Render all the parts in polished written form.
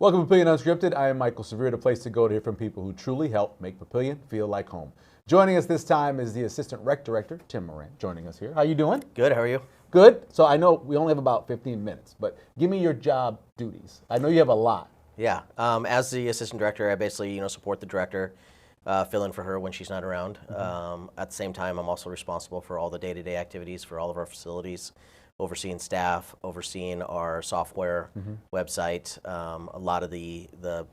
Welcome to Papillion UnScripted. I am Michael Severe, the place to go to hear from people who truly help make Papillion feel like home. Joining us this time is the Assistant Rec Director, Tim Moran, joining us here. How you doing? Good, how are you? Good. So I know we only have about 15 minutes, but give me your job duties. I know you have a lot. Yeah, as the Assistant Director, I basically support the Director, fill in for her when she's not around. At the same time, I'm also responsible for all the day-to-day activities for all of our facilities, overseeing staff, overseeing our software, website. A lot of the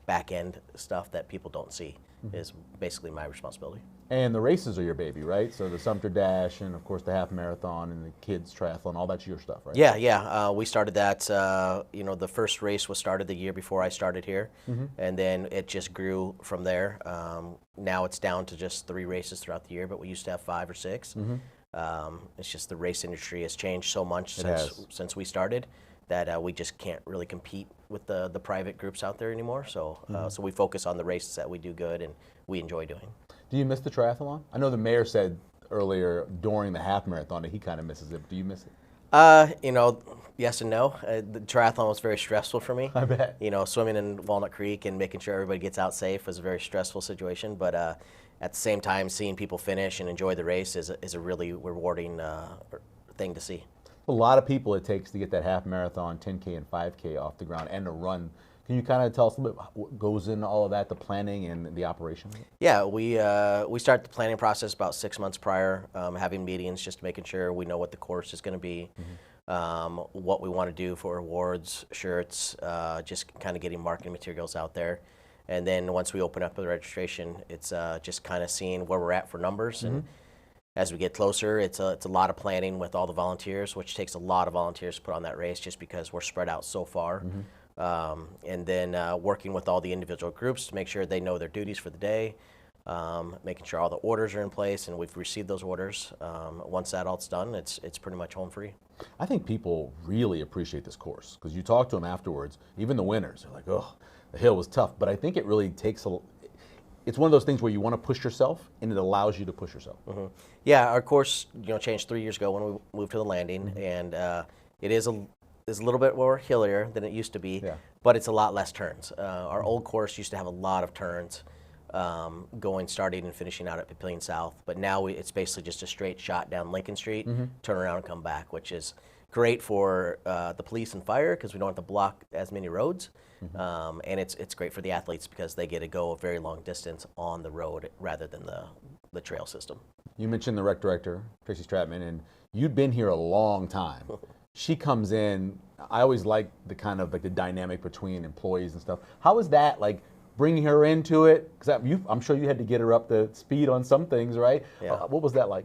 back-end stuff that people don't see is basically my responsibility. And the races are your baby, right? So the Sumter Dash and, of course, the half marathon and the kids triathlon, all that's your stuff, right? Yeah. We started that, the first race was started the year before I started here, and then it just grew from there. Now it's down to just 3 races throughout the year, but we used to have 5 or 6. It's just the race industry has changed so much since we started that we just can't really compete with the private groups out there anymore. So, so we focus on the races that we do good and we enjoy doing. Do you miss the triathlon? I know the mayor said earlier during the half marathon that he kind of misses it. Do you miss it? Yes and no. The triathlon was very stressful for me. I bet. Swimming in Walnut Creek and making sure everybody gets out safe was a very stressful situation. But at the same time, seeing people finish and enjoy the race is a really rewarding thing to see. A lot of people it takes to get that half marathon, 10K and 5K off the ground and to run. Can you kind of tell us a little bit what goes into all of that, the planning and the operation? Yeah, we start the planning process about 6 months prior, having meetings, just making sure we know what the course is going to be, what we want to do for awards, shirts, just kind of getting marketing materials out there. And then once we open up the registration, it's just kind of seeing where we're at for numbers. And as we get closer, it's a lot of planning with all the volunteers, which takes a lot of volunteers to put on that race just because we're spread out so far. And then working with all the individual groups to make sure they know their duties for the day, making sure all the orders are in place and we've received those orders. Once that all's done, it's pretty much home free. I think people really appreciate this course because you talk to them afterwards, even the winners, they're like, oh, the hill was tough. But I think it really takes it's one of those things where you want to push yourself and it allows you to push yourself. Yeah, our course changed 3 years ago when we moved to the landing, and it is a little bit more hillier than it used to be, but it's a lot less turns. Our old course used to have a lot of turns starting and finishing out at Papillion South, but now it's basically just a straight shot down Lincoln Street, turn around and come back, which is great for the police and fire because we don't have to block as many roads, and it's great for the athletes because they get to go a very long distance on the road rather than the trail system. You mentioned the rec director, Tracy Stratman, and you've been here a long time. She comes in, I always like the kind of like the dynamic between employees and stuff. How is that like bringing her into it? Because I'm sure you had to get her up to speed on some things, right? Yeah. What was that like?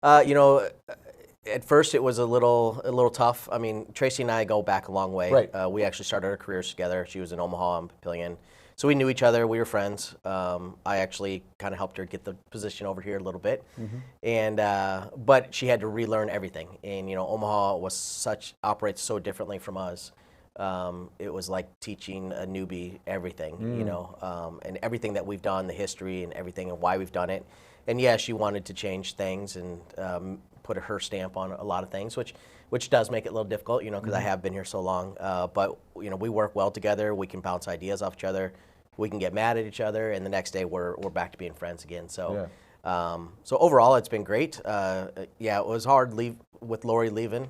At first it was a little tough. I mean, Tracy and I go back a long way. Right. We actually started our careers together. She was in Omaha and Papillion. So we knew each other, we were friends. I actually kind of helped her get the position over here a little bit. And but she had to relearn everything. And Omaha operates so differently from us. It was like teaching a newbie everything, and everything that we've done, the history and everything and why we've done it. And yeah, she wanted to change things and put her stamp on a lot of things, which does make it a little difficult, because I have been here so long. But we work well together. We can bounce ideas off each other. We can get mad at each other, and the next day we're back to being friends again. So, so overall, it's been great. Yeah, it was hard with Lori leaving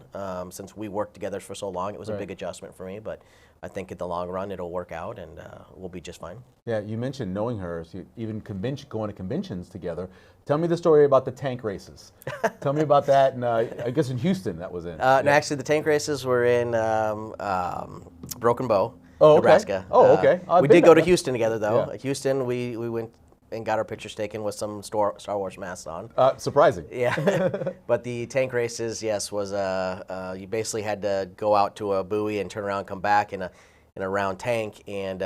since we worked together for so long. It was a big adjustment for me, but I think in the long run it'll work out, and we'll be just fine. Yeah, you mentioned knowing her, so even going to conventions together. Tell me the story about the tank races. Tell me about that, and I guess in Houston that was in. No, actually the tank races were in Broken Bow, okay. Nebraska. Oh, okay. We did go to Houston together, though. Yeah. Houston, we went and got our pictures taken with some Star Wars masks on. Surprising. Yeah. But the tank races, yes, was you basically had to go out to a buoy and turn around and come back in a round tank, and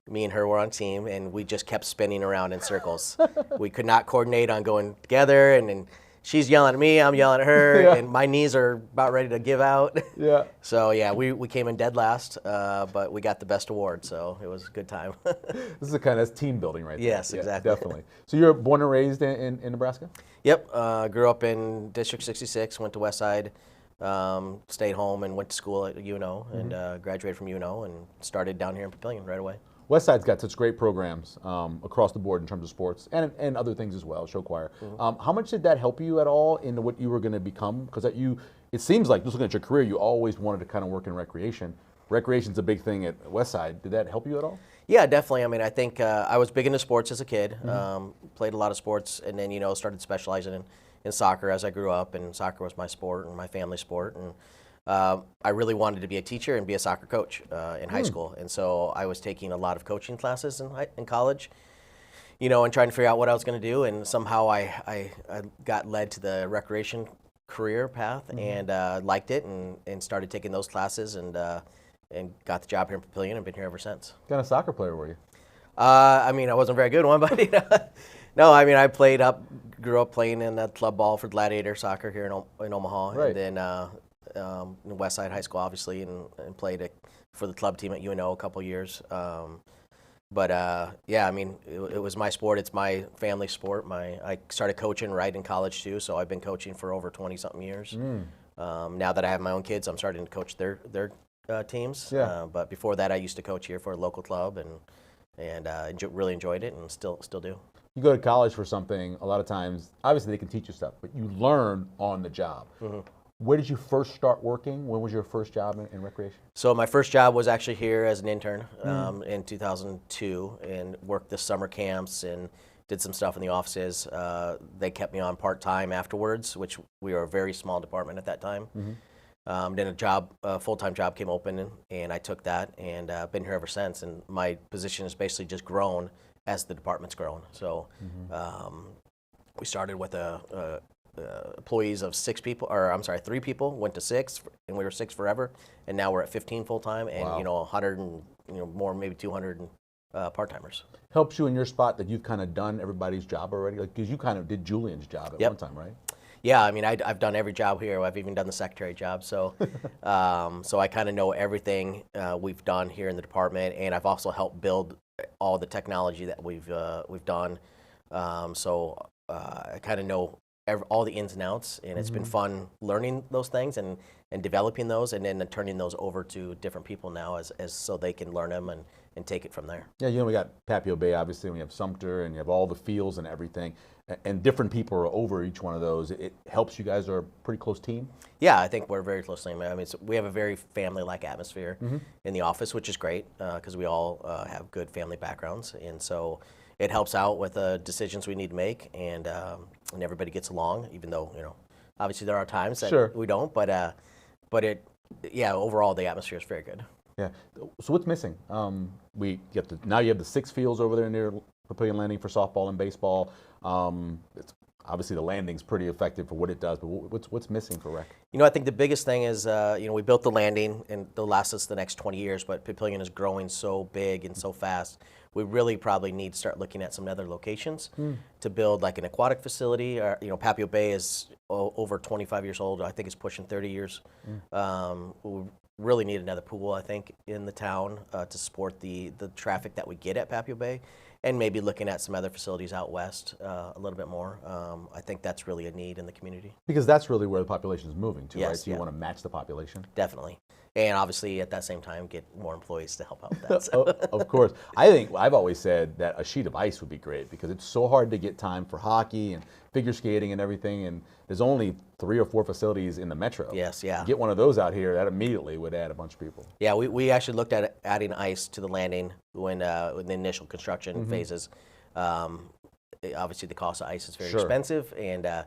me and her were on team, and we just kept spinning around in circles. We could not coordinate on going together, and she's yelling at me, I'm yelling at her, and my knees are about ready to give out. Yeah. So yeah, we came in dead last, but we got the best award, so it was a good time. This is a kind of team building right there. Yes, exactly. Definitely. So you're born and raised in Nebraska? Yep. Grew up in District 66, went to Westside, Stayed home and went to school at UNO and graduated from UNO and started down here in Papillion right away. Westside's got such great programs across the board in terms of sports and other things as well, show choir. How much did that help you at all in what you were going to become? Because it seems like, just looking at your career, you always wanted to kind of work in recreation. Recreation's a big thing at Westside. Did that help you at all? Yeah, definitely. I mean, I think I was big into sports as a kid, played a lot of sports, and then, started specializing in soccer as I grew up, and soccer was my sport and my family sport. And I really wanted to be a teacher and be a soccer coach in high school. And so I was taking a lot of coaching classes in college, and trying to figure out what I was going to do. And somehow I got led to the recreation career path and liked it and started taking those classes and got the job here in Papillion and been here ever since. What kind of soccer player were you? I mean, I wasn't a very good one, but no, I mean, I grew up playing in club ball for Gladiator soccer here in Omaha, right. And then in Westside High School, obviously, and played for the club team at UNO a couple years. But yeah, I mean, it was my sport. It's my family sport. I started coaching right in college too, so I've been coaching for over 20-something years. Now that I have my own kids, I'm starting to coach their teams. Yeah. But before that, I used to coach here for a local club and really enjoyed it and still do. You go to college for something, a lot of times, obviously they can teach you stuff, but you learn on the job. Where did you first start working? When was your first job in recreation? So my first job was actually here as an intern in 2002 and worked the summer camps and did some stuff in the offices. They kept me on part-time afterwards, which we were a very small department at that time. Then a full-time job came open and I took that and been here ever since. And my position has basically just grown as the department's grown. So we started with employees of 3 people, went to 6, and we were 6 forever, and now we're at 15 full-time and 100 and more, maybe 200 part-timers. Helps you in your spot that you've kind of done everybody's job already? Because you kind of did Julian's job at one time, right? Yeah, I mean, I've done every job here. I've even done the secretary job, so so I kind of know everything we've done here in the department, and I've also helped build all the technology that we've done. So I kind of know all the ins and outs, and it's been fun learning those things and developing those, and then turning those over to different people now as so they can learn them and take it from there. Yeah, we got Papio Bay, obviously, and we have Sumter, and you have all the fields and everything, and different people are over each one of those. It helps you guys are a pretty close team? Yeah, I think we're a very close team. I mean, we have a very family-like atmosphere in the office, which is great because we all have good family backgrounds, and so it helps out with the decisions we need to make, and everybody gets along, even though, obviously there are times that we don't, but overall the atmosphere is very good. Yeah. So what's missing? Now you have the 6 fields over there near Papillion Landing for softball and baseball. It's obviously the landing's pretty effective for what it does, but what's missing for rec? I think the biggest thing is, we built the landing and it'll last us the next 20 years, but Papillion is growing so big and so fast. We really probably need to start looking at some other locations to build like an aquatic facility. Or, Papio Bay is over 25 years old. I think it's pushing 30 years. We really need another pool, I think, in the town to support the traffic that we get at Papio Bay, and maybe looking at some other facilities out west a little bit more. I think that's really a need in the community. Because that's really where the population is moving to, yes, right? So you want to match the population? Definitely. And obviously, at that same time, get more employees to help out with that. So. Of course. I think I've always said that a sheet of ice would be great because it's so hard to get time for hockey and figure skating and everything, and there's only 3 or 4 facilities in the metro. Yes, yeah. Get one of those out here, that immediately would add a bunch of people. Yeah, we actually looked at adding ice to the landing when the initial construction phases. Obviously, the cost of ice is very expensive, and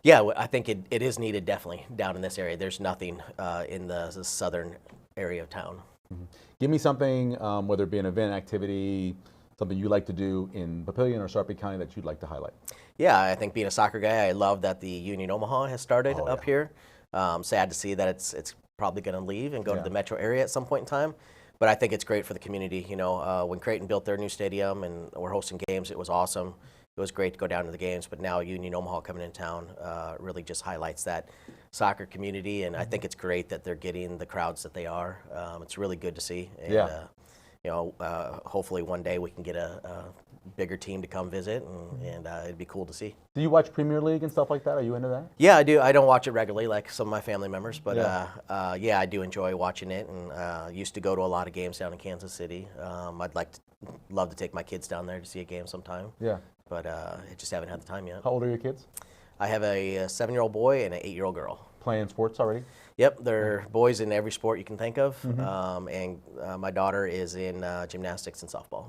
yeah, I think it is needed definitely down in this area. There's nothing in the southern area of town. Give me something, whether it be an event, activity, something you like to do in Papillion or Sarpy County that you'd like to highlight. Yeah, I think being a soccer guy, I love that the Union Omaha has started up here. Sad to see that it's probably going to leave and go to the metro area at some point in time. But I think it's great for the community. When Creighton built their new stadium and we're hosting games, it was awesome. It was great to go down to the games, but now Union Omaha coming in town really just highlights that soccer community, and I think it's great that they're getting the crowds that they are. It's really good to see. And, hopefully one day we can get a bigger team to come visit, and it'd be cool to see. Do you watch Premier League and stuff like that? Are you into that? Yeah, I do. I don't watch it regularly like some of my family members, but Yeah. I do enjoy watching it, and used to go to a lot of games down in Kansas City. Love to take my kids down there to see a game sometime. Yeah. But I just haven't had the time yet. How old are your kids? I have a 7-year-old boy and an 8-year-old girl. Playing sports already? Yep, they're boys in every sport you can think of, and my daughter is in gymnastics and softball.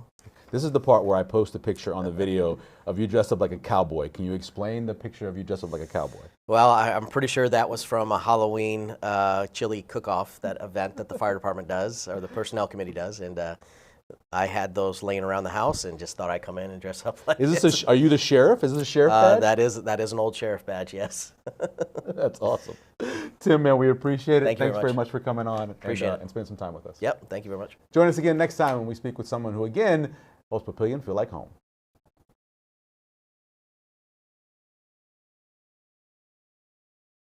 This is the part where I post a picture on the video of you dressed up like a cowboy. Can you explain the picture of you dressed up like a cowboy? Well, I'm pretty sure that was from a Halloween chili cook-off, that event that the fire department does, or the personnel committee does, and I had those laying around the house and just thought I'd come in and dress up like Is this are you the sheriff? Is this a sheriff badge? That is an old sheriff badge, yes. That's awesome. Tim, man, we appreciate it. Thank you Thanks very much for coming on Appreciate it. and spending some time with us. Yep, thank you very much. Join us again next time when we speak with someone who, again, most Papillion feel like home.